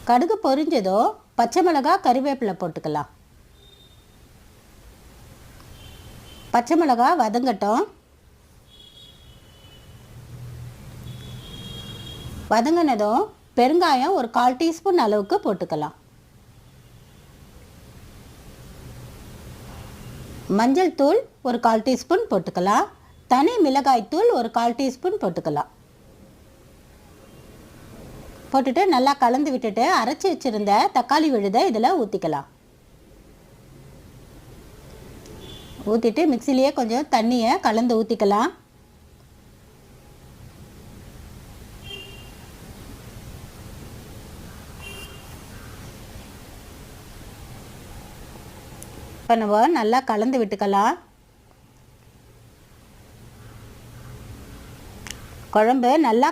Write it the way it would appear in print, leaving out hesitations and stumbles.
கடுகு பொரிஞ்சதோ பச்சை மிளகாய் கறிவேப்பிலை போட்டுக்கலாம். பச்சை மிளகாய் வதங்கட்டும். வதங்கினதும் பெருங்காயம் ஒரு 1/4 டீஸ்பூன் அளவுக்கு போட்டுக்கலாம். மஞ்சள் தூள் ஒரு 1/4 டீஸ்பூன் போட்டுக்கலாம். தனி மிளகாய் தூள் ஒரு 1/4 டீஸ்பூன் போட்டுக்கலாம். போட்டுட்டு நல்லா கலந்து விட்டுட்டு அரைச்சி வச்சுருந்த தக்காளி விழுதை இதில் ஊற்றிக்கலாம். ஊற்றிட்டு மிக்சிலேயே கொஞ்சம் தண்ணியை கலந்து ஊற்றிக்கலாம். இப்போ நம்ம நல்லா கலந்து விட்டுக்கலாம். குழம்பு நல்லா